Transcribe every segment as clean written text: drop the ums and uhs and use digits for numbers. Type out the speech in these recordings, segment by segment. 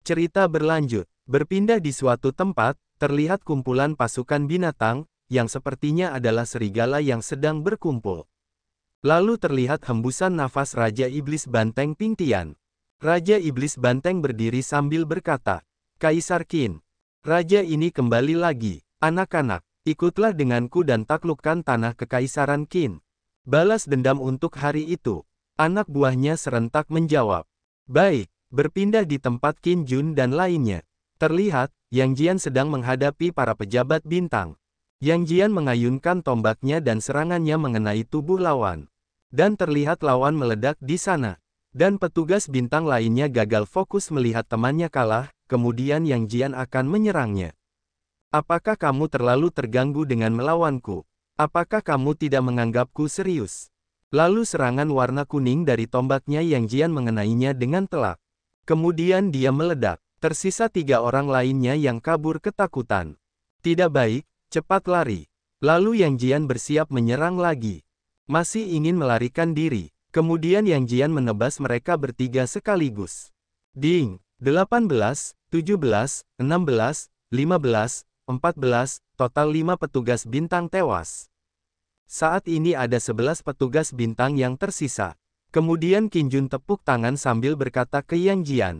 Cerita berlanjut. Berpindah di suatu tempat, terlihat kumpulan pasukan binatang, yang sepertinya adalah serigala yang sedang berkumpul. Lalu terlihat hembusan nafas Raja Iblis Banteng Pingtian. Raja Iblis Banteng berdiri sambil berkata, "Kaisar Qin, raja ini kembali lagi. Anak-anak, ikutlah denganku dan taklukkan tanah kekaisaran Qin. Balas dendam untuk hari itu." Anak buahnya serentak menjawab, "Baik." Berpindah di tempat Qin Jun dan lainnya. Terlihat, Yang Jian sedang menghadapi para pejabat bintang. Yang Jian mengayunkan tombaknya dan serangannya mengenai tubuh lawan. Dan terlihat lawan meledak di sana. Dan petugas bintang lainnya gagal fokus melihat temannya kalah, kemudian Yang Jian akan menyerangnya. "Apakah kamu terlalu terganggu dengan melawanku? Apakah kamu tidak menganggapku serius?" Lalu serangan warna kuning dari tombaknya Yang Jian mengenainya dengan telak. Kemudian dia meledak. Tersisa 3 orang lainnya yang kabur ketakutan. "Tidak baik, cepat lari." Lalu Yang Jian bersiap menyerang lagi. Masih ingin melarikan diri. Kemudian Yang Jian menebas mereka bertiga sekaligus. Ding! 18, 17, 16, 15, 14, total 5 petugas bintang tewas. Saat ini ada 11 petugas bintang yang tersisa. Kemudian Qin Jun tepuk tangan sambil berkata ke Yang Jian,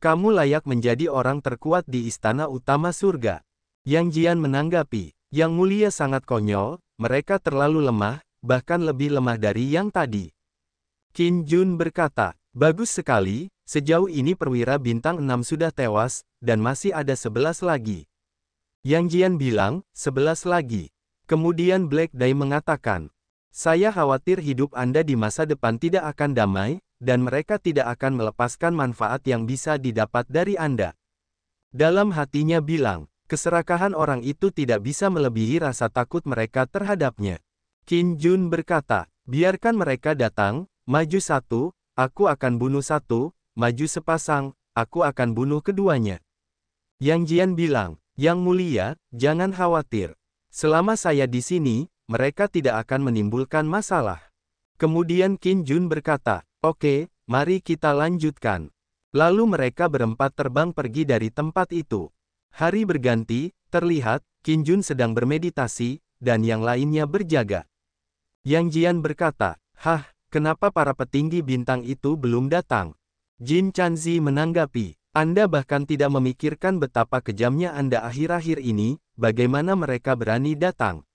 "Kamu layak menjadi orang terkuat di istana utama surga." Yang Jian menanggapi, "Yang mulia sangat konyol, mereka terlalu lemah, bahkan lebih lemah dari yang tadi." Qin Jun berkata, "Bagus sekali, sejauh ini perwira bintang 6 sudah tewas, dan masih ada 11 lagi." Yang Jian bilang, "11 lagi." Kemudian Black Day mengatakan, "Saya khawatir hidup Anda di masa depan tidak akan damai, dan mereka tidak akan melepaskan manfaat yang bisa didapat dari Anda." Dalam hatinya bilang, keserakahan orang itu tidak bisa melebihi rasa takut mereka terhadapnya. Qin Jun berkata, "Biarkan mereka datang, maju satu, aku akan bunuh satu, maju sepasang, aku akan bunuh keduanya." Yang Jian bilang, "Yang mulia, jangan khawatir. Selama saya di sini, mereka tidak akan menimbulkan masalah." Kemudian Qin Jun berkata, "Oke, mari kita lanjutkan." Lalu mereka berempat terbang pergi dari tempat itu. Hari berganti, terlihat, Qin Jun sedang bermeditasi, dan yang lainnya berjaga. Yang Jian berkata, "Hah, kenapa para petinggi bintang itu belum datang?" Jin Chanzi menanggapi, "Anda bahkan tidak memikirkan betapa kejamnya Anda akhir-akhir ini, bagaimana mereka berani datang."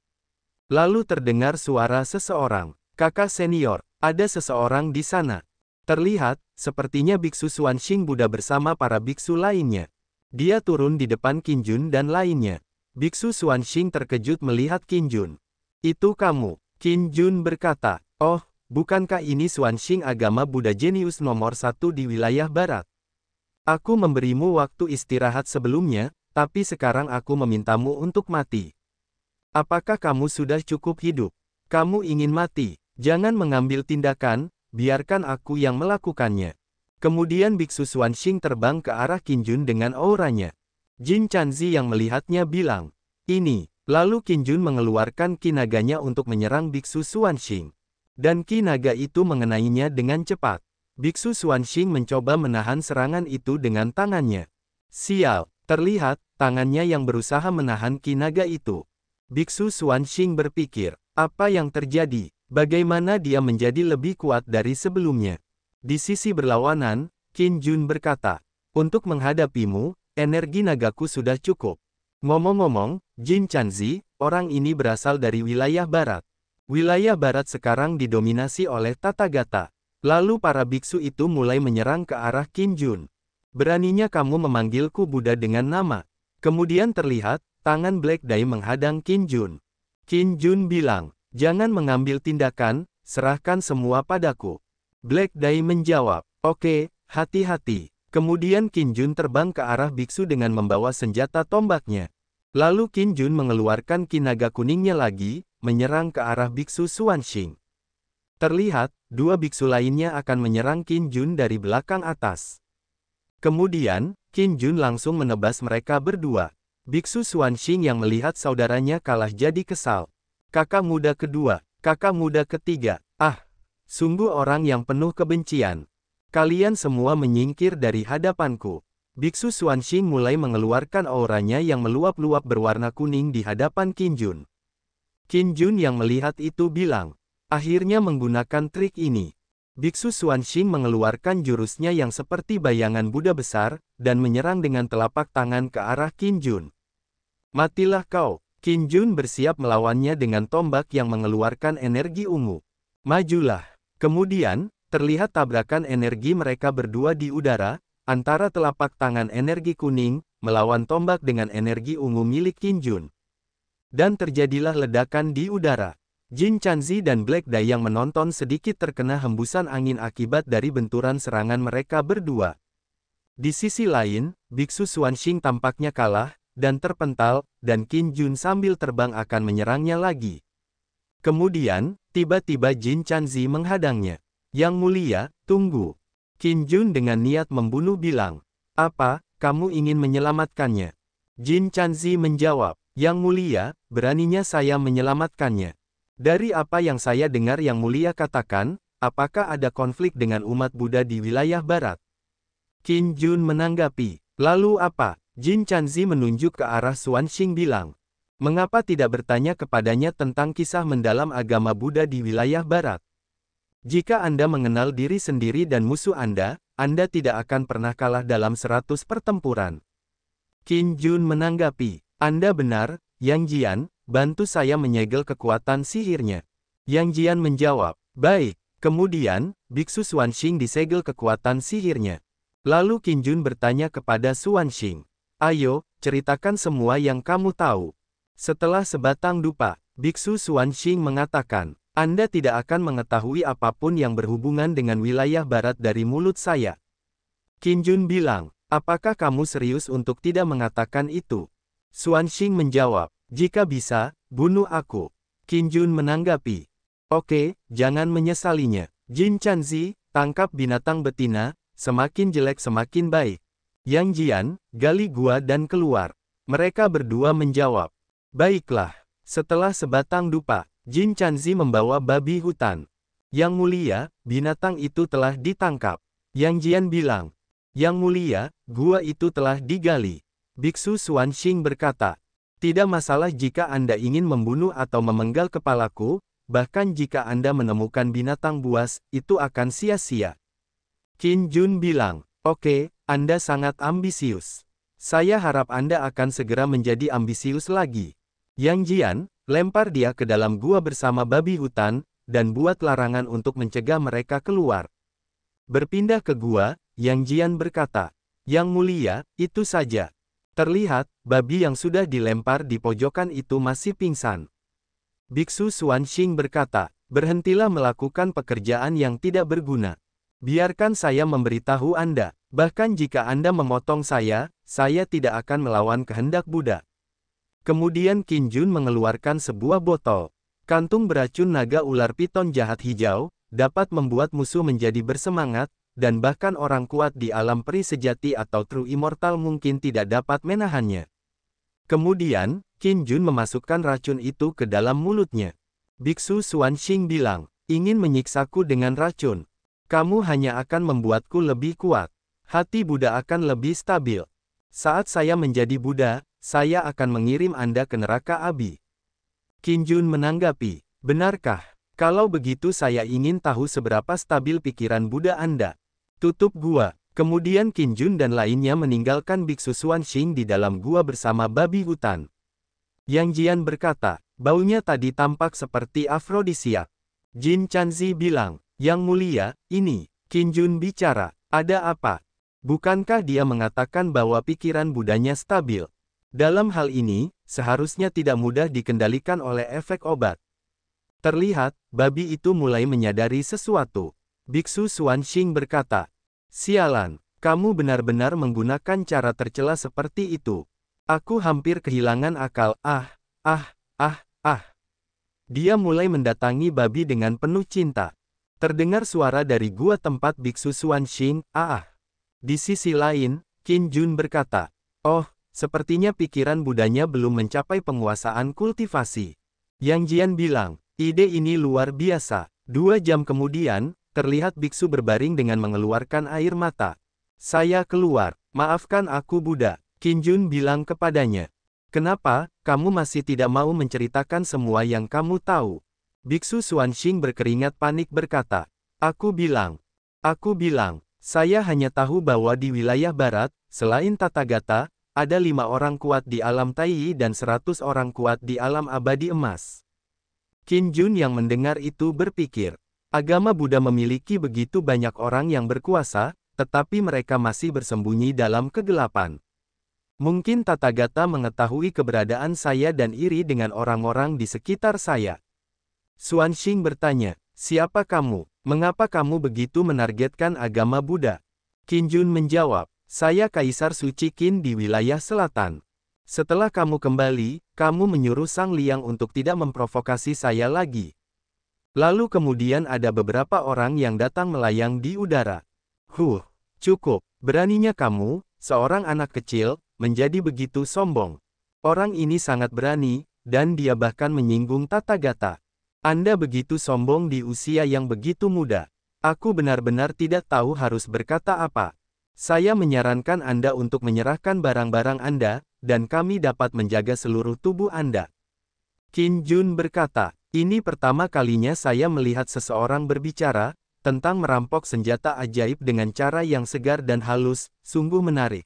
Lalu terdengar suara seseorang, "Kakak senior, ada seseorang di sana." Terlihat, sepertinya Biksu Xuanxing Buddha bersama para biksu lainnya. Dia turun di depan Qin Jun dan lainnya. Biksu Xuanxing terkejut melihat Qin Jun. "Itu kamu?" Qin Jun berkata, "Oh, bukankah ini Xuanxing agama Buddha jenius nomor 1 di wilayah barat? Aku memberimu waktu istirahat sebelumnya, tapi sekarang aku memintamu untuk mati. Apakah kamu sudah cukup hidup? Kamu ingin mati? Jangan mengambil tindakan, biarkan aku yang melakukannya." Kemudian Biksu Xuanxing terbang ke arah Qin Jun dengan auranya. Jin Chanzi yang melihatnya bilang, "Ini." Lalu Qin Jun mengeluarkan ki naganya untuk menyerang Biksu Xuanxing. Dan ki naga itu mengenainya dengan cepat. Biksu Xuanxing mencoba menahan serangan itu dengan tangannya. Sial, terlihat, tangannya yang berusaha menahan ki naga itu. Biksu Xuanxing berpikir, apa yang terjadi? Bagaimana dia menjadi lebih kuat dari sebelumnya? Di sisi berlawanan, Qin Jun berkata, "Untuk menghadapimu, energi nagaku sudah cukup." Ngomong-ngomong, Jin Chanzi, orang ini berasal dari wilayah barat. Wilayah barat sekarang didominasi oleh Tathagata. Lalu para biksu itu mulai menyerang ke arah Qin Jun. "Beraninya kamu memanggilku Buddha dengan nama?" Kemudian terlihat, tangan Black Day menghadang Qin Jun. Qin Jun bilang, "Jangan mengambil tindakan, serahkan semua padaku." Black Day menjawab, "Oke, hati-hati." Kemudian Qin Jun terbang ke arah biksu dengan membawa senjata tombaknya. Lalu Qin Jun mengeluarkan ki naga kuningnya lagi, menyerang ke arah Biksu Xuanxing. Terlihat, 2 biksu lainnya akan menyerang Qin Jun dari belakang atas. Kemudian, Qin Jun langsung menebas mereka berdua. Biksu Xuanxing yang melihat saudaranya kalah jadi kesal. "Kakak muda kedua, kakak muda ketiga, sungguh orang yang penuh kebencian. Kalian semua menyingkir dari hadapanku." Biksu Xuanxing mulai mengeluarkan auranya yang meluap-luap berwarna kuning di hadapan Qin Jun. Qin Jun yang melihat itu bilang, akhirnya menggunakan trik ini. Biksu Xuanxing mengeluarkan jurusnya yang seperti bayangan Buddha besar, dan menyerang dengan telapak tangan ke arah Qin Jun. Matilah kau! Qin Jun bersiap melawannya dengan tombak yang mengeluarkan energi ungu. Majulah! Kemudian, terlihat tabrakan energi mereka berdua di udara, antara telapak tangan energi kuning, melawan tombak dengan energi ungu milik Qin Jun. Dan terjadilah ledakan di udara. Jin Chanzi dan Black Dai yang menonton sedikit terkena hembusan angin akibat dari benturan serangan mereka berdua. Di sisi lain, Biksu Xuanxing tampaknya kalah, dan terpental, dan Qin Jun sambil terbang akan menyerangnya lagi. Kemudian, tiba-tiba Jin Chanzi menghadangnya. Yang mulia, tunggu. Qin Jun dengan niat membunuh bilang, apa, kamu ingin menyelamatkannya? Jin Chanzi menjawab, Yang mulia, beraninya saya menyelamatkannya. Dari apa yang saya dengar Yang mulia katakan, apakah ada konflik dengan umat Buddha di wilayah barat? Qin Jun menanggapi, lalu apa? Jin Chanzi menunjuk ke arah Xuanxing bilang, mengapa tidak bertanya kepadanya tentang kisah mendalam agama Buddha di wilayah barat? Jika Anda mengenal diri sendiri dan musuh Anda tidak akan pernah kalah dalam 100 pertempuran. Qin Jun menanggapi, Anda benar, Yang Jian, bantu saya menyegel kekuatan sihirnya. Yang Jian menjawab, baik. Kemudian, Biksu Xuanxing disegel kekuatan sihirnya. Lalu Qin Jun bertanya kepada Xuanxing, ayo, ceritakan semua yang kamu tahu. Setelah sebatang dupa, Biksu Xuanxing mengatakan, Anda tidak akan mengetahui apapun yang berhubungan dengan wilayah barat dari mulut saya. Qin Jun bilang, apakah kamu serius untuk tidak mengatakan itu? Xuanxing menjawab, jika bisa, bunuh aku. Qin Jun menanggapi, oke, jangan menyesalinya. Jin Chanzi, tangkap binatang betina, semakin jelek semakin baik. Yang Jian, gali gua dan keluar. Mereka berdua menjawab, baiklah. Setelah sebatang dupa, Jin Chanzi membawa babi hutan. Yang mulia, binatang itu telah ditangkap. Yang Jian bilang, Yang mulia, gua itu telah digali. Biksu Xuanxing berkata, tidak masalah jika Anda ingin membunuh atau memenggal kepalaku, bahkan jika Anda menemukan binatang buas, itu akan sia-sia. Qin Jun bilang, oke, Anda sangat ambisius. Saya harap Anda akan segera menjadi ambisius lagi. Yang Jian, lempar dia ke dalam gua bersama babi hutan, dan buat larangan untuk mencegah mereka keluar. Berpindah ke gua, Yang Jian berkata, Yang mulia, itu saja. Terlihat, babi yang sudah dilempar di pojokan itu masih pingsan. Biksu Xuanxing berkata, berhentilah melakukan pekerjaan yang tidak berguna. Biarkan saya memberitahu Anda, bahkan jika Anda memotong saya tidak akan melawan kehendak Buddha. Kemudian Qin Jun mengeluarkan sebuah botol. Kantung beracun naga ular piton jahat hijau, dapat membuat musuh menjadi bersemangat, dan bahkan orang kuat di alam peri sejati atau true immortal mungkin tidak dapat menahannya. Kemudian, Qin Jun memasukkan racun itu ke dalam mulutnya. Biksu Xuanxing bilang, ingin menyiksaku dengan racun. Kamu hanya akan membuatku lebih kuat. Hati Buddha akan lebih stabil. Saat saya menjadi Buddha, saya akan mengirim Anda ke neraka Abi. Qin Jun menanggapi, benarkah? Kalau begitu saya ingin tahu seberapa stabil pikiran Buddha Anda. Tutup gua. Kemudian Qin Jun dan lainnya meninggalkan Biksu Xuanxing di dalam gua bersama babi hutan. Yang Jian berkata, baunya tadi tampak seperti afrodisiak. Jin Chanzi bilang, Yang mulia, ini. Qin Jun bicara, ada apa? Bukankah dia mengatakan bahwa pikiran Budanya stabil? Dalam hal ini, seharusnya tidak mudah dikendalikan oleh efek obat. Terlihat, babi itu mulai menyadari sesuatu. Biksu Xuanxing berkata, sialan, kamu benar-benar menggunakan cara tercela seperti itu. Aku hampir kehilangan akal, Dia mulai mendatangi babi dengan penuh cinta. Terdengar suara dari gua tempat Biksu Xuanxing, Di sisi lain, Qin Jun berkata, oh, sepertinya pikiran Budanya belum mencapai penguasaan kultivasi. Yang Jian bilang, ide ini luar biasa. 2 jam kemudian, terlihat biksu berbaring dengan mengeluarkan air mata. Saya keluar. Maafkan aku Buddha, Qin Jun bilang kepadanya. Kenapa, kamu masih tidak mau menceritakan semua yang kamu tahu? Biksu Xuanxing berkeringat panik berkata. Aku bilang, saya hanya tahu bahwa di wilayah barat, selain Tathagata, ada 5 orang kuat di alam Taiyi dan 100 orang kuat di alam abadi emas. Qin Jun yang mendengar itu berpikir, agama Buddha memiliki begitu banyak orang yang berkuasa, tetapi mereka masih bersembunyi dalam kegelapan. Mungkin Tathagata mengetahui keberadaan saya dan iri dengan orang-orang di sekitar saya. Xuanxing bertanya, siapa kamu? Mengapa kamu begitu menargetkan agama Buddha? Qin Jun menjawab, saya Kaisar Suci Qin di wilayah selatan. Setelah kamu kembali, kamu menyuruh Sang Liang untuk tidak memprovokasi saya lagi. Lalu kemudian ada beberapa orang yang datang melayang di udara. Cukup, beraninya kamu, seorang anak kecil, menjadi begitu sombong. Orang ini sangat berani, dan dia bahkan menyinggung Tathagata. Anda begitu sombong di usia yang begitu muda. Aku benar-benar tidak tahu harus berkata apa. Saya menyarankan Anda untuk menyerahkan barang-barang Anda, dan kami dapat menjaga seluruh tubuh Anda. Qin Jun berkata, ini pertama kalinya saya melihat seseorang berbicara tentang merampok senjata ajaib dengan cara yang segar dan halus, sungguh menarik.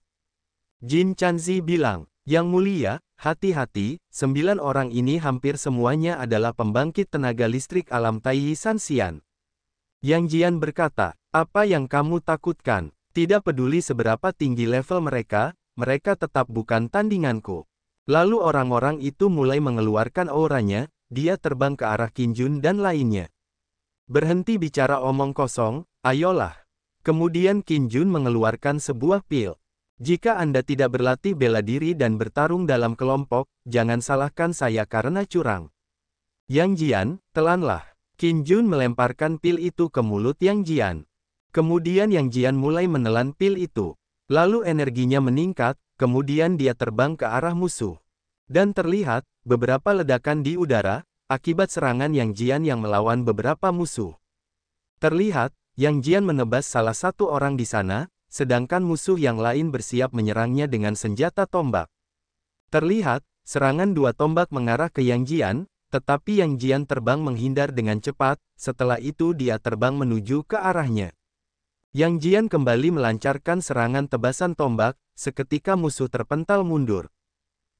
Jin Chanzi bilang, Yang Mulia, hati-hati, 9 orang ini hampir semuanya adalah pembangkit tenaga listrik alam Taiyi Sanxian. Yang Jian berkata, apa yang kamu takutkan? Tidak peduli seberapa tinggi level mereka tetap bukan tandinganku. Lalu orang-orang itu mulai mengeluarkan auranya, dia terbang ke arah Qin Jun dan lainnya. Berhenti bicara omong kosong, ayolah. Kemudian Qin Jun mengeluarkan sebuah pil. Jika Anda tidak berlatih bela diri dan bertarung dalam kelompok, jangan salahkan saya karena curang. Yang Jian, telanlah. Qin Jun melemparkan pil itu ke mulut Yang Jian. Kemudian Yang Jian mulai menelan pil itu. Lalu energinya meningkat, kemudian dia terbang ke arah musuh. Dan terlihat, beberapa ledakan di udara, akibat serangan Yang Jian yang melawan beberapa musuh. Terlihat, Yang Jian menebas salah satu orang di sana, sedangkan musuh yang lain bersiap menyerangnya dengan senjata tombak. Terlihat, serangan 2 tombak mengarah ke Yang Jian, tetapi Yang Jian terbang menghindar dengan cepat, setelah itu dia terbang menuju ke arahnya. Yang Jian kembali melancarkan serangan tebasan tombak, seketika musuh terpental mundur.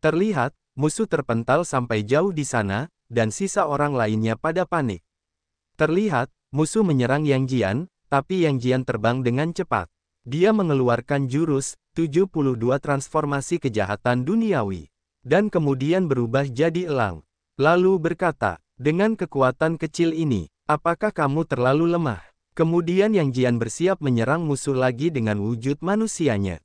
Terlihat, musuh terpental sampai jauh di sana, dan sisa orang lainnya pada panik. Terlihat, musuh menyerang Yang Jian, tapi Yang Jian terbang dengan cepat. Dia mengeluarkan jurus, 72 transformasi kejahatan duniawi. Dan kemudian berubah jadi elang. Lalu berkata, dengan kekuatan kecil ini, apakah kamu terlalu lemah? Kemudian Yang Jian bersiap menyerang musuh lagi dengan wujud manusianya.